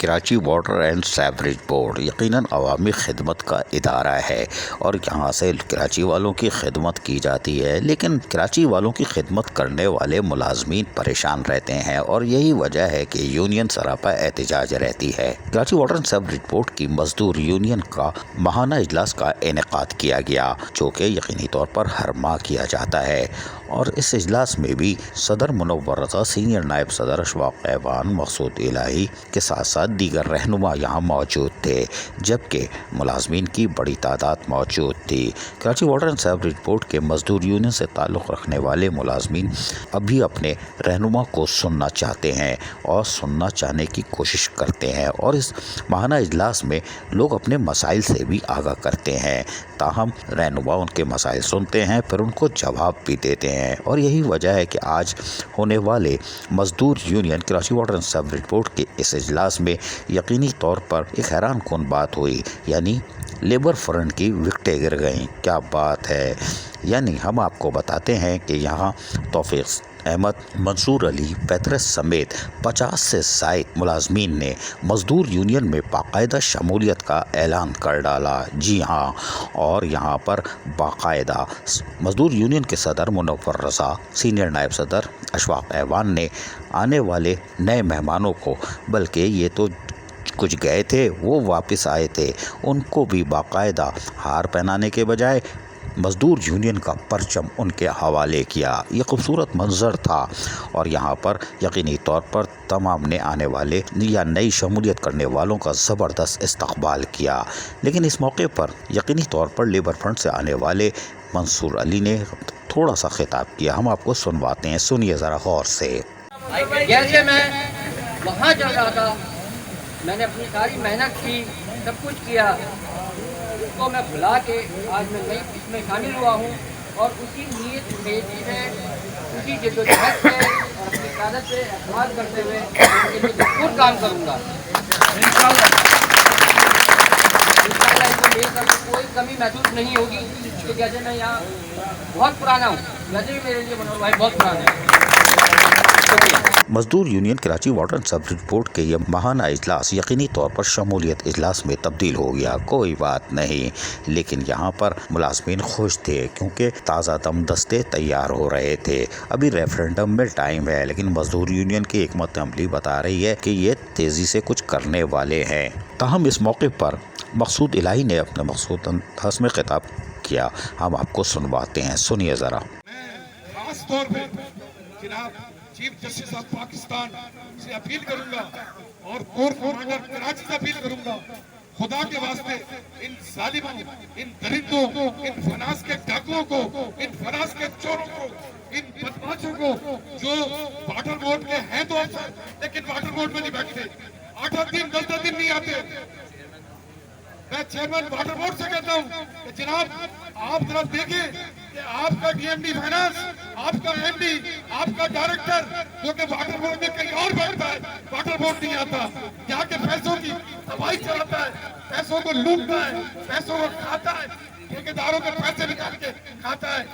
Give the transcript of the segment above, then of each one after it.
Karachi water and sewerage board यकीनन अवामी खिदमत का इदारा है और यहाँ से कराची वालों की खिदमत की जाती है, लेकिन कराची वालों की खिदमत करने वाले मुलाजमीन परेशान रहते हैं और यही वजह है कि यूनियन सरापा एहतजाज रहती है। Karachi water and sewerage board की मजदूर यूनियन का माहाना इजलास का इनेकाद किया गया, जो कि यकीनी तौर पर हर माह किया जाता है और इस इजलास में भी सदर मुनव्वर रज़ा, सीनियर नायब सदर अशफाक ऐवान, मकसूद इलाही के साथ साथ दीगर रहनुमा यहाँ मौजूद थे, जबकि मुलाजमीन की बड़ी तादाद मौजूद थी। Karachi water and sewerage board के मजदूर यूनियन से ताल्लुक़ रखने वाले मुलाजमीन अभी अपने रहनुमा को सुनना चाहते हैं और सुनना चाहने की कोशिश करते हैं और इस माहाना इजलास में लोग अपने मसाइल से भी आगाह करते हैं। ताहम रहनुमा उनके मसाइल सुनते हैं, फिर उनको जवाब भी देते हैं और यही वजह है कि आज होने वाले मजदूर union Karachi water and sewerage board के इस इजलास में यकीनी तौर पर एक हैरान कुन बात हुई, यानी लेबर फ्रंट की विकटें गिर गईं। क्या बात है, यानी हम आपको बताते हैं कि यहाँ तौफीक अहमद, मंसूर अली, पैतरस समेत 50 से ज़ायद मुलाजमीन ने मजदूर यूनियन में बाकायदा शमूलियत का ऐलान कर डाला। जी हाँ, और यहाँ पर बाकायदा मजदूर यूनियन के सदर मुनव्वर रज़ा, सीनियर नायब सदर अशफाक ऐवान ने आने वाले नए मेहमानों को, बल्कि ये तो कुछ गए थे वो वापस आए थे, उनको भी बाकायदा हार पहनाने के बजाय मजदूर यूनियन का परचम उनके हवाले किया। ये खूबसूरत मंजर था और यहाँ पर यकीनी तौर पर तमाम ने आने वाले या नई शमूलियत करने वालों का ज़बरदस्त इस्तकबाल किया। लेकिन इस मौके पर यकीनी तौर पर लेबर फ्रंट से आने वाले मंसूर अली ने थोड़ा सा खिताब किया, हम आपको सुनवाते हैं, सुनिए ज़रा गौर से। जैसे मैं वहाँ चल रहा था, मैंने अपनी सारी मेहनत की, सब कुछ किया, उसको मैं भुला के आज मैं नई इसमें शामिल हुआ हूँ और उसी नीयत से, उसी जद्दोजहद से और अपनी कादत से एतमाद करते हुए उनके लिए भरपूर काम करूँगा। इंशाअल्लाह इनको लेकर कोई कमी महसूस नहीं होगी कि जैसे मैं यहाँ बहुत पुराना हूँ, वैसे भी मेरे लिए मनोहर भाई बहुत पुराना है। मजदूर union Karachi water and sewerage board के यह माहाना इजलास यकीनी तौर पर शमूलियत इजलास में तब्दील हो गया, कोई बात नहीं, लेकिन यहाँ पर मुलाजमीन खुश थे क्योंकि ताज़ा दम दस्ते तैयार हो रहे थे। अभी रेफरेंडम में टाइम है, लेकिन मजदूर यूनियन की हिकमत अमली बता रही है कि ये तेज़ी से कुछ करने वाले हैं। ताहम इस मौके पर मकसूद इलाही ने अपने मकसूद अंदाज में खिताब किया, हम आपको सुनवाते हैं, सुनिए ज़रा। चीफ जस्टिस ऑफ पाकिस्तान से अपील करूंगा और कोर्ट कमांडर कराची से अपील करूंगा, खुदा के वास्ते इन जालिमों, इन दरिंदों, इन फनास के डाकुओं को, इन फनास के चोरों को, इन बदमाशों को जो वाटर बोर्ड के हैं तो अफसर लेकिन वाटर बोर्ड में नहीं बैठते, 8 दिन 10 दिन नहीं आते। मैं चेयरमैन वाटर बोर्ड से कहता हूँ कि जनाब आप जरा देखें कि आपका डीएमडी फाइनेंस, आपका एमडी, आपका डायरेक्टर जो कि वाटर बोर्ड में कहीं और बैठता है, वाटर बोर्ड नहीं आता, यहाँ के पैसों की तबाही चलाता है, पैसों को लूटता है, पैसों को खाता है, ठेकेदारों के पैसे निकाल के खाता है,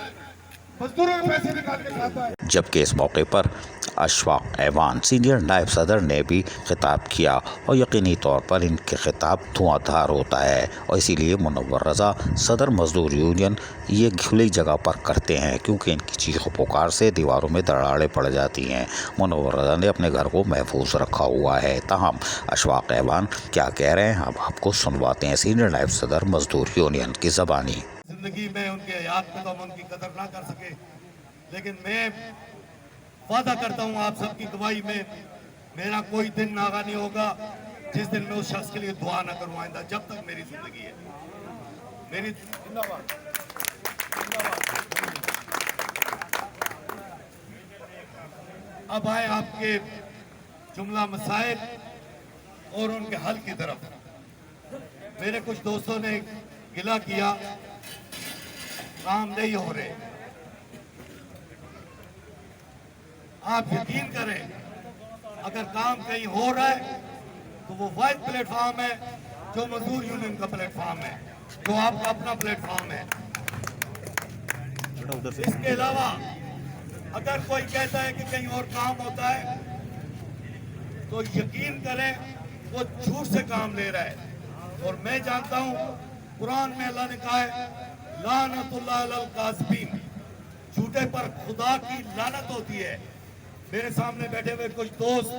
मजदूरों के पैसे निकाल के खाता है। जबकि इस मौके पर अशफाक ऐवान, सीनियर नायब सदर ने भी खिताब किया और यकीनी तौर पर इनके खिताब धुआंधार होता है और इसीलिए मुनव्वर रज़ा, सदर मजदूर यूनियन ये खुली जगह पर करते हैं क्योंकि इनकी चीख पुकार से दीवारों में दरारें पड़ जाती हैं। मुनव्वर रज़ा ने अपने घर को महफूज रखा हुआ है। ताहम अशफाक ऐवान क्या कह रहे हैं हम आपको सुनवाते हैं, सीनियर नायब सदर मजदूर यूनियन की ज़बानी। जिंदगी में उनके हयात में तो हम उनकी कदर ना कर सके, लेकिन मैं वादा करता हूँ आप सबकी गवाही में, मेरा कोई दिन नागा नहीं होगा जिस दिन मैं उस शख्स के लिए दुआ ना करूँ आइंदा, जब तक मेरी जिंदगी है। मेरी अब आए आपके जुमला मसाइल और उनके हल की तरफ। मेरे कुछ दोस्तों ने गिला किया काम नहीं हो रहे, आप यकीन करें अगर काम कहीं हो रहा है तो वो वाइड प्लेटफॉर्म है जो मजदूर यूनियन का प्लेटफॉर्म है, जो आपका अपना प्लेटफॉर्म है। इसके अलावा अगर कोई कहता है कि कहीं और काम होता है तो यकीन करें वो झूठ से काम ले रहा है। और मैं जानता हूं कुरान में अल्लाह ने कहा है लानतुल्लाह अलल काज़िबीन, झूठे पर खुदा की लानत होती है। मेरे सामने बैठे हुए कुछ दोस्त,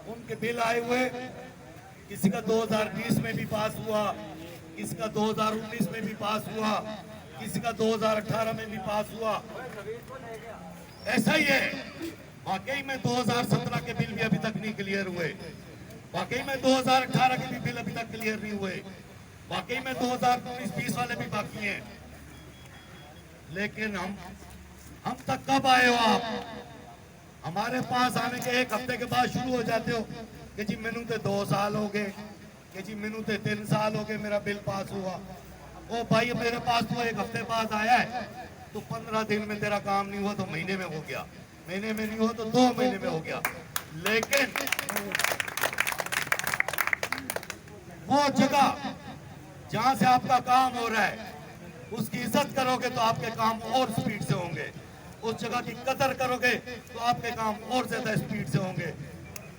उनके बिल आए हुए, किसी का 2020 में भी पास हुआ, किसी का 2019 में भी पास हुआ, किसी का 2018 में भी पास हुआ। ऐसा ही है, वाकई में 2017 के बिल भी अभी तक नहीं क्लियर हुए, वाकई में 2018 के भी बिल अभी तक क्लियर नहीं हुए, वाकई में 2019-20 वाले भी बाकी हैं। लेकिन हम तक कब आए हो आप? हमारे पास आने के एक हफ्ते के बाद शुरू हो जाते हो कि जी मैनू तो 2 साल हो गए, कि जी मैनू तो 3 साल हो गए मेरा बिल पास हुआ। ओ भाई मेरे पास तो एक हफ्ते बाद आया है, तो 15 दिन में तेरा काम नहीं हुआ तो महीने में हो गया, महीने में नहीं हुआ तो 2 महीने में हो गया। लेकिन वो जगह जहां से आपका काम हो रहा है उसकी इज्जत करोगे तो आपके काम और स्पीड से होंगे, उस जगह की कदर करोगे तो आपके काम और ज्यादा स्पीड से होंगे।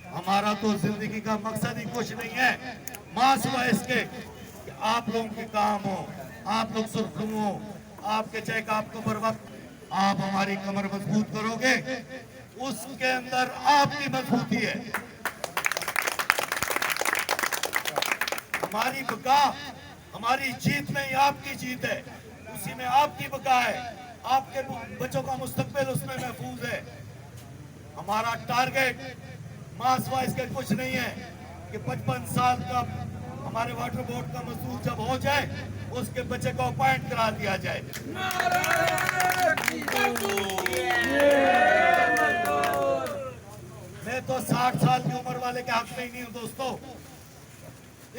हमारा तो जिंदगी का मकसद ही कुछ नहीं है मां सिवा इसके कि आप लोगों के काम हो, आप लोग सुरखरू हो, आपके चेक आपको बर वक्त आप हमारी कमर मजबूत करोगे, उसके अंदर आपकी मजबूती है। हमारी बका, हमारी जीत में ही आपकी जीत है, उसी में आपकी बका है, आपके बच्चों का मुस्तकबिल उसमें महफूज है। हमारा टारगेट मास वाइज के कुछ नहीं है कि 55 साल का हमारे वाटर बोर्ड का मजदूर जब हो जाए उसके बच्चे को अपॉइंट करा दिया जाए। मैं तो 60 साल की उम्र वाले के हक में ही नहीं हूं दोस्तों,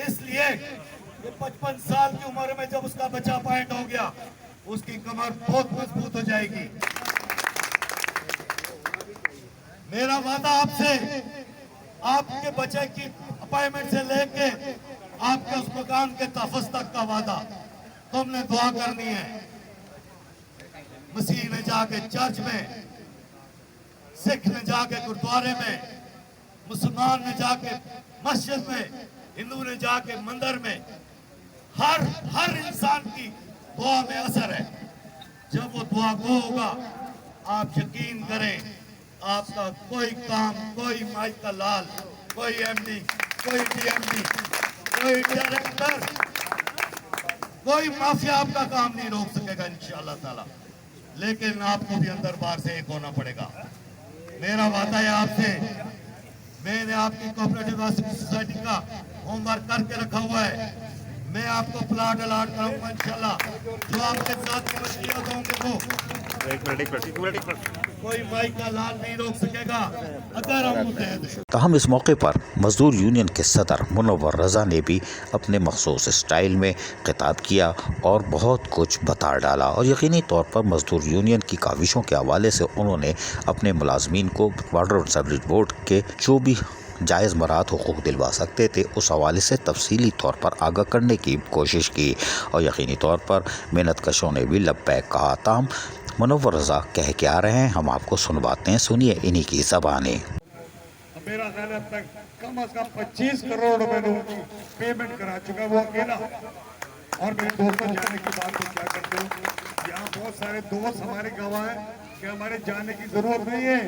इसलिए 55 साल की उम्र में जब उसका बच्चा अपॉइंट हो गया उसकी कमर बहुत मजबूत हो जाएगी। मेरा वादा आपसे, आपके बच्चे की अपॉइंटमेंट से लेके आपके उस मकान के तहफ़्फ़ुज़ तक का वादा तुमने दुआ करनी है। मसीह ने जाके चर्च में, सिख ने जाके गुरुद्वारे में, मुसलमान ने जाके मस्जिद में, हिंदू ने जाके मंदिर में, हर इंसान की दुआ में असर है। जब वो दुआ गो होगा आप यकीन करें आपका कोई काम, कोई माइक का लाल, कोई एमडी, कोई डीएमडी, कोई डायरेक्टर, कोई माफिया आपका काम नहीं रोक सकेगा इंशाअल्लाह ताला। लेकिन आपको भी अंदर बाहर से एक होना पड़ेगा। मेरा वादा है आपसे, मैंने आपकी कोऑपरेटिव सोसाइटी का होमवर्क करके रखा हुआ है, मैं आपको प्लाट अलाट कराऊंगा इंशाल्लाह। जो आपके साथ की मसलियत होंगे वो कोई माइक का लाल नहीं रोक सकेगा अगर हम मुतहद। ताहम इस मौके पर मजदूर यूनियन के सदर मुनव्वर रज़ा ने भी अपने मखसूस स्टाइल में खिताब किया और बहुत कुछ बता डाला और यकीनी तौर पर मजदूर यूनियन की काविशों के हवाले से उन्होंने अपने मुलाजमीन को वाटर और सीवरेज बोर्ड के जो भी जायज़ मरात हुकूक दिलवा सकते थे उस हवाले से तफसीली तौर पर आगाह करने की कोशिश की और यकीनी तौर पर मेहनत कशों ने भी लब्बैक कहा। ताहम मुनव्वर रज़ा कह के आ रहे हैं, हम आपको सुनवाते हैं, सुनिए इन्हीं की ज़बानें। मेरा ख्याल है अब तक कम से कम 25 करोड़ रुपए लोगों की पेमेंट करा चुका वो अकेला। और मेरे दोस्तों जाने की बात को क्या करते हो, यहाँ बहुत सारे दोस्त हमारे गवाह हैं कि हमारे जाने की जरूरत नहीं है,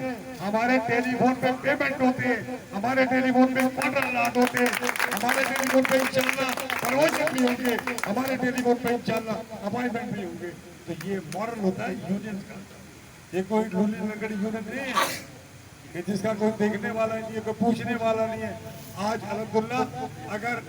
हमारे टेलीफोन पे पेमेंट होती है, हमारे टेलीफोन पे ऑर्डर अलाट होते हैं, हमारे टेलीफोन पे इंशाल्लाह प्रमोशन भी होंगे, हमारे टेलीफोन पे इंशाल्लाह अपॉइंटमेंट भी होंगे। तो ये मॉडल होता है यूनियन का, ये कोई ढूंढी लकड़ी यूनियन नहीं है कि जिसका कोई देखने वाला नहीं है, कोई पूछने वाला नहीं है। आज अल्हम्दुलिल्लाह अगर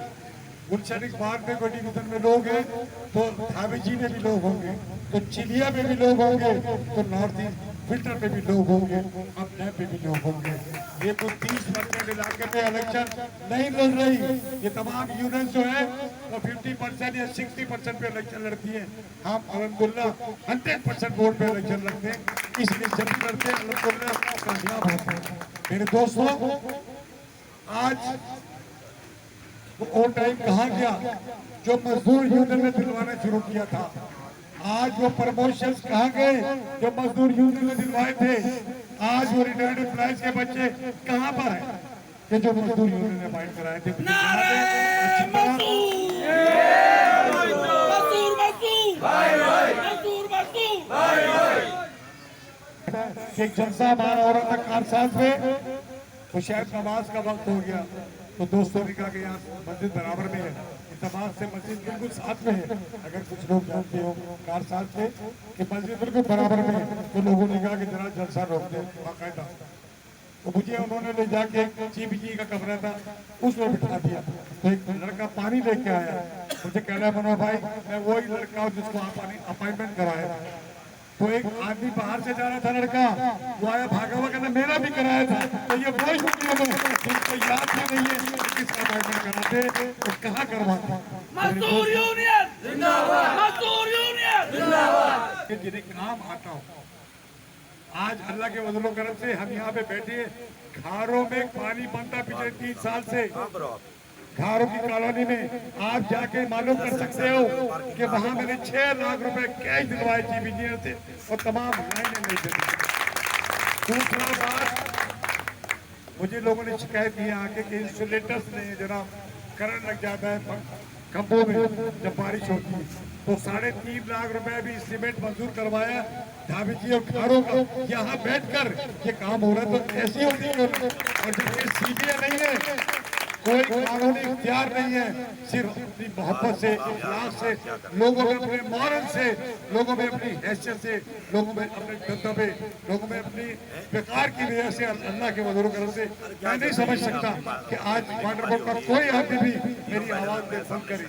गुलशन बाग में कोई डिवीजन में लोग हैं तो थावेजी में भी लोग होंगे, तो चिलिया में भी लोग होंगे, तो नॉर्थ ईस्ट फिल्टर पे भी लोग होंगे, अपने पे भी लोग होंगे। ये कोई 30% इलाके में इलेक्शन नहीं लड़ रही, ये तमाम यूनियन जो है तो 50% या 60% पे इलेक्शन लड़ती है। हम अल्हम्दुलिल्लाह 100% वोट पे इलेक्शन लड़ते हैं, इसलिए जब भी लड़ते हैं अल्हम्दुलिल्लाह कामयाब होते हैं। मेरे दोस्तों आज वो टाइम कहाँ गया जो मजदूर यूनियन ने दिलवाना शुरू किया था? आज वो प्रमोशन कहाँ गए जो मजदूर यूनियन ने दिलवाए थे? आज वो रिटायर्ड एम्प्लॉइज के बच्चे कहाँ पर हैं? कि जो मजदूर यूनियन ने फाइट कराए थे। एक जलसा हमारा हो रहा था कारसाज में, तो शायद नमाज का वक्त हो गया, तो दोस्तों ने कहा कि यहाँ मस्जिद बराबर में है, नमाज से मस्जिद बिल्कुल साथ में है। अगर कुछ लोग जानते हो कारसाज से कि मस्जिद बिल्कुल बराबर में है, तो लोगों ने कहा कि जरा जलसा रोक दो बाकायदा। तो मुझे उन्होंने ले जाके चीफ जी का कमरा था उसमें बिठा दिया। तो एक लड़का पानी लेके आया, मुझे कह रहा है मनोहर भाई मैं वही लड़का हूँ जिसको आप अपॉइंटमेंट कराया। तो एक आदमी बाहर से जा रहा था लड़का, वो आया भागा हुआ, कहना मेरा भी कराया था। तो ये वही जिनको याद भी नहीं है किसका अपॉइंटमेंट कराते तो कहाँ करवाते। मजदूर यूनियन जिंदाबाद, मजदूर यूनियन जिंदाबाद। जिन्हें काम आता हो, आज अल्लाह के वजलो करम से हम यहाँ पे बैठे, घरों में पानी बनता पिछले 3 साल से। घरों की कॉलोनी में आप जाके मालूम कर सकते हो कि वहां मैंने 6 लाख रुपए कैश दिलवाए चीफ इंजीनियर से और तमाम लाइनें नहीं चली। दूसरा बात, मुझे लोगों ने शिकायत की आके कि इंसुलेटर्स ने जरा करंट लग जाता है खंभों में जब बारिश होती है, तो 3.5 लाख रुपए भी सीमेंट मंजूर करवाया ढाबी जी और घरों का। यहाँ बैठकर ये काम हो रहा है तो ऐसी होती है। और जबकि सीबीआई नहीं है, कोई कानूनी इख्तियार नहीं है, सिर्फ अपनी मोहब्बत से, इखलास से, लोगों में अपने मॉरल से, लोगों में अपनी हैसियत से, लोगों में अपने दबदबे, लोगों में अपनी बेकार की वजह से, अल्लाह के वजह करम से मैं नहीं समझ सकता कि आज वाटर बोर्ड का कोई आदमी भी मेरी आवाज में बंद करे,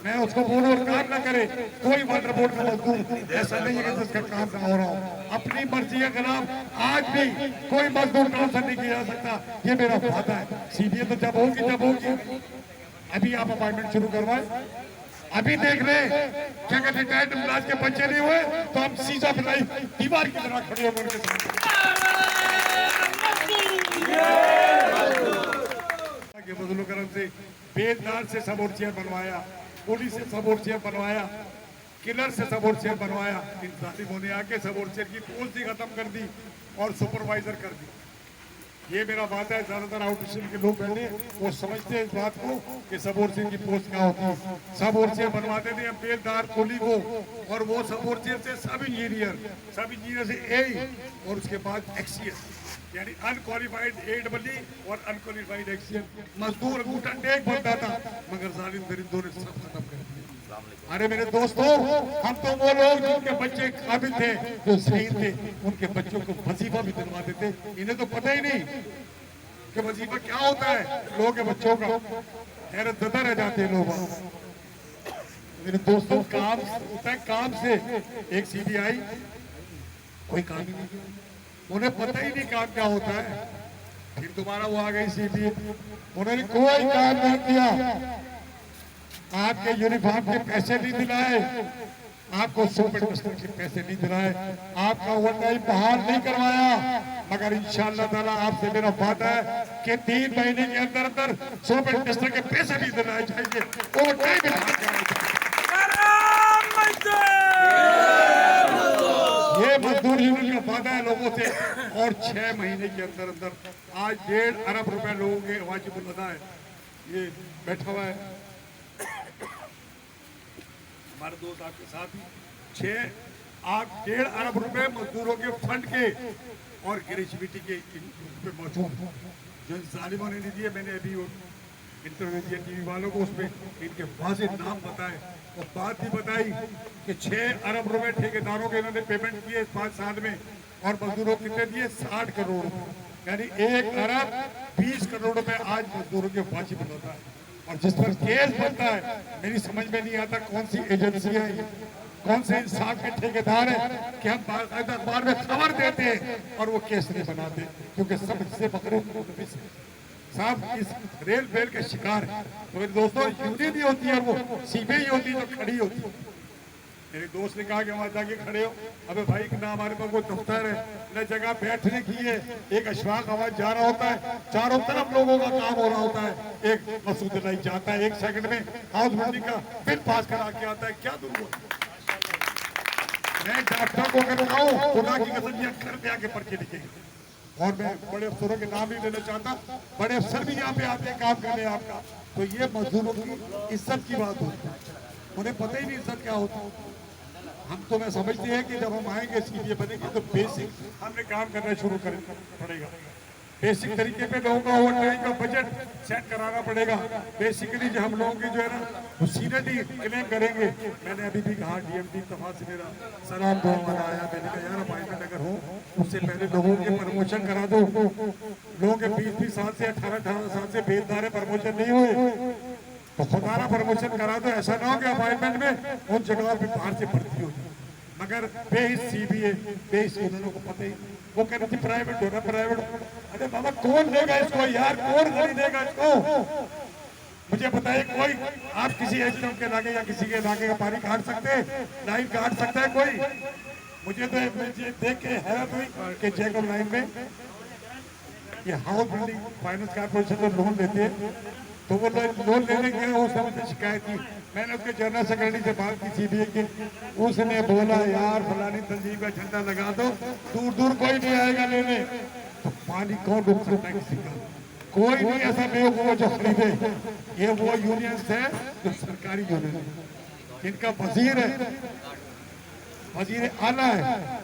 मैं उसको बोलूं और काम न करे। कोई वाटर बोर्ड का मजदूर ऐसा नहीं है कि जिसका काम ना हो रहा हो। अपनी मर्जी के खिलाफ आज भी कोई मजदूर ट्रांसफर नहीं किया जा सकता, ये मेरा वादा है। सीबीआई तो जब होगी तब होगी। अभी आप अपॉइंटमेंट शुरू करवाए, अभी देख ले क्या कहते हैं, टाइट इलाज के बच्चे नहीं हुए तो हम सीधा बिलाई दीवार की तरह खड़े होकर उनके मजलूम करम से बेलदार से सब और चेयर बनवाया, पुलिस से सब और चेयर बनवाया, किलर से सब और चेयर बनवाया। इन जालिमों ने आके सब और चेयर की पोस्ट ही खत्म कर दी और सुपरवाइजर कर दी। ये मेरा बात है, ज्यादातर आउटस्टेशन के लोग बैठे वो समझते हैं इस बात को कि सब और चेयर की पोस्ट क्या होती है। सब और चेयर बनवाते थे हम बेलदार कोहली को, और वो सब और चेयर से सब इंजीनियर से ए और उसके बाद एक्सीएस, यानी अनक्वालिफाइड AEE और अनक्वालिफाइड एक्सीएस। मजदूर अंगूठा टेक बनता था, मगर जालिम दरिंदों ने सब खत्म कर दिया। अरे मेरे दोस्तों, हम तो वो लोग जिनके बच्चे काबिल थे, जो सही थे, उनके बच्चों को वजीफा भी दिलवाते थे। इन्हें तो पता ही नहीं कि वजीफा क्या होता है। लोगों के बच्चों का हैरत ज़दा रह जाते हैं लोग। मेरे दोस्तों, काम होता है काम से। एक CBI कोई काम ही नहीं, उन्हें पता ही नहीं काम क्या होता है। फिर दोबारा वो आ गई CBI, उन्होंने कोई काम नहीं किया, आपके यूनिफॉर्म के पैसे नहीं दिलाए, आपको सुपर मिस्टर के पैसे नहीं दिलाए, आपका ओवरटाइम बहाल नहीं करवाया। मगर इंशाअल्लाह ताला आपसे मेरा वादा है कि 3 महीने के अंदर अंदर सुपर मिस्टर के पैसे भी दिलाए जाएंगे, ओवरटाइम भी बहाल कराएंगे। ये मजदूर यूनियन का वादा है लोगों से। और 6 महीने के अंदर अंदर आज 1.5 अरब रुपए लोगों के वाजिब अदा है। ये बैठा हुआ है हमारे दोस्त आपके साथ ही, 1.5 अरब रुपए मजदूरों के फंड के और ग्रेजुएटी के पे मौजूद, जो इन जालिमों ने नहीं दिए। मैंने अभी इंटरव्यू दिया TV वालों को, उसमें इनके वाज़ेह नाम बताए और बात भी बताई कि 6 अरब रुपए ठेकेदारों के इन्होंने पेमेंट किए 5 साल में, और मजदूरों कितने दिए 60 करोड़, यानी 1 अरब 20 करोड़ रुपए आज मजदूरों के वाजिब होता है। और जिस पर केस बनता है, मेरी समझ में नहीं आता कौन सी एजेंसियां हैं, कौन से इंसाफ के ठेकेदार हैं कि हम बाकायदा अखबार में खबर देते हैं और वो केस नहीं बनाते, क्योंकि सब इससे पकड़े साहब इस रेल फेल के शिकार है। तो मेरे दोस्तों, यूनियन ही होती है, वो CBI होती है जो खड़ी होती है। मेरे दोस्त ने कहा कि वहां जाके खड़े हो। अबे भाई, ना हमारे पास कोई दफ्तर है, न जगह बैठने की है। एक अशफाक आवाज जा रहा होता है, चारों तरफ लोगों का काम हो रहा होता है। एक मसूद नहीं जाता है 1 सेकंड में हाउस बिल्डिंग का बिल पास करा के आता है। क्या दूर मैं डॉक्टर को अगर बताऊं, खुदा की कसम ये घर पे आके पर्चे लिखेंगे। और मैं बड़े अफसरों के नाम नहीं लेना चाहता, बड़े अफसर भी यहाँ पे आते हैं काम करने आपका, तो ये मजदूरों की इज्जत की बात होती है, उन्हें पता ही नहीं इज्जत क्या होता है। हम तो मैं समझते हैं कि जब हम आएंगे सीबीए बनेंगे तो बेसिक हमने काम करना शुरू कर पड़ेगा, बेसिक तरीके पे लोगों का ओवर टाइम का बजट सेट कराना पड़ेगा। बेसिकली जो हम लोगों की जो है ना वो सीनियरिटी क्लेम करेंगे। मैंने अभी भी कहा डीएमडी तफा से मेरा सलाम दुआ बनाया, मैंने कहा यार अपॉइंटमेंट अगर हो उससे पहले लोगों के प्रमोशन करा दो। लोगों के 20-20 साल से 18-18 साल से बेदारे प्रमोशन नहीं हुए तो खुदारा प्रमोशन करा दो। ऐसा ना हो कि अपॉइंटमेंट में उन जगहों पर बाहर से भर्ती हो जाए, मगर बेहिस सीबीए बेहिस उन्होंने को पता ही, वो कह रही थी प्राइवेट हो रहा प्राइवेट। अरे बाबा कौन देगा इसको यार, कौन खरीदेगा इसको? मुझे बताइए कोई, आप किसी एचएम के लागे या किसी के लागे का पानी काट सकते हैं, लाइन काट सकता है कोई? मुझे तो देख के हैरत हुई कि जैकब लाइन में ये हाउस बिल्डिंग फाइनेंस कारपोरेशन से लोन लेते हैं, तो वो लोन लेने के उसने मुझे शिकायत की। मैंने उसके जनरल सेक्रेटरी से बात की सीबीए के, उसने बोला यार फलानी तंजीम का झंडा लगा दो, दूर दूर कोई नहीं आएगा लेने। तो पानी कौन रोक सकता है किसी का? कोई नहीं ऐसा बेवकूफ जो खरीदे। ये वो यूनियन है जो सरकारी यूनियन है, इनका वजीर है, वजीर आला है,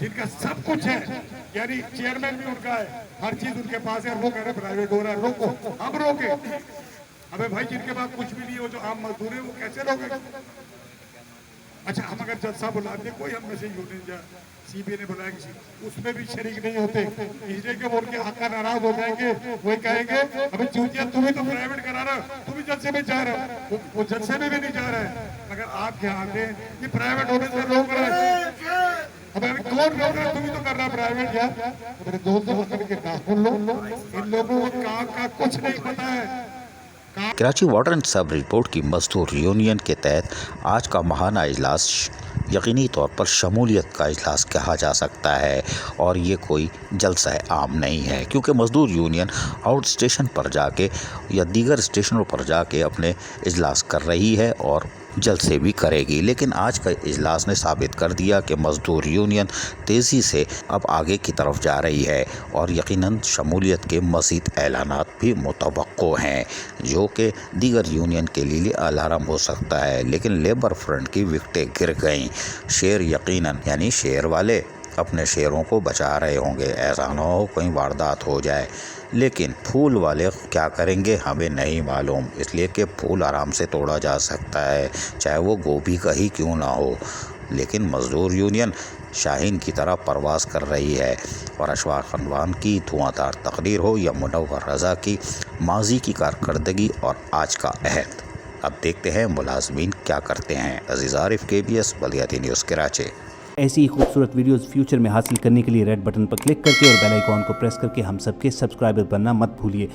जिनका सब कुछ है, यानी चेयरमैन भी उनका है, हर चीज उनके पास है। वो कह रहे प्राइवेट हो रहा है, रोको। हम रोके? अबे भाई जिनके पास कुछ भी नहीं हो, जो आम मजदूर है, वो कैसे रोके? अच्छा हम अगर जलसा बुलाते कोई हम में से यूनियन सीबीए ने बुलाया किसी, उसमें भी शरीक नहीं होते, इसलिए कि वो उनके हक का नाराज हो जाएंगे। वही कहेंगे अभी चूतिया तुम्हें तो प्राइवेट करा रहा, तुम भी जलसे में जा रहे हो, वो जलसे में भी नहीं जा रहा है। अगर आप क्या आते ये प्राइवेट होने से रोक रहे हैं, अब अभी कौन रोक रहा है? तुम ही तो कर रहा प्राइवेट यार। तो मेरे दोस्तों को करके ना सुन लो, इन लोगों को काम का कुछ नहीं पता है। Karachi water and sewerage board की मजदूर यूनियन के तहत आज का महाना इजलास यकीनी तौर पर शमूलियत का इजलास कहा जा सकता है और ये कोई जलसा आम नहीं है, क्योंकि मजदूर यूनियन आउट स्टेशन पर जाके या दीगर स्टेशनों पर जाके अपने इजलास कर रही है और जलसे भी करेगी। लेकिन आज का इजलास ने साबित कर दिया कि मजदूर यूनियन तेज़ी से अब आगे की तरफ जा रही है और यकीनन शमूलियत के मज़ीद ऐलानात भी मुतवक्को हैं, जो कि दीगर यूनियन के लिए अलार्म हो सकता है। लेकिन लेबर फ्रंट की विकटें गिर गईं। शेर यकीनन यानी शेर वाले अपने शेरों को बचा रहे होंगे, ऐसा ना हो कहीं वारदात हो जाए। लेकिन फूल वाले क्या करेंगे हमें नहीं मालूम, इसलिए कि फूल आराम से तोड़ा जा सकता है, चाहे वो गोभी का ही क्यों ना हो। लेकिन मज़दूर यूनियन शाहीन की तरह परवाज़ कर रही है और अशफाक अनवान की धुआंधार तकरीर हो या मुनव्वर रज़ा की माजी की कारकर्दगी और आज का अहद। अब देखते हैं मुलाजमीन क्या करते हैं। अज़ीज़ आरिफ, KBS बलियाती न्यूज़ कराची। ऐसी ही खूबसूरत वीडियोस फ्यूचर में हासिल करने के लिए रेड बटन पर क्लिक करके और बेल आइकॉन को प्रेस करके हम सबके सब्सक्राइबर बनना मत भूलिए।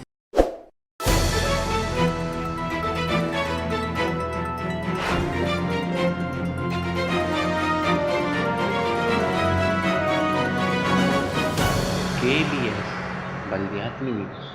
KBS बलियाती न्यूज़।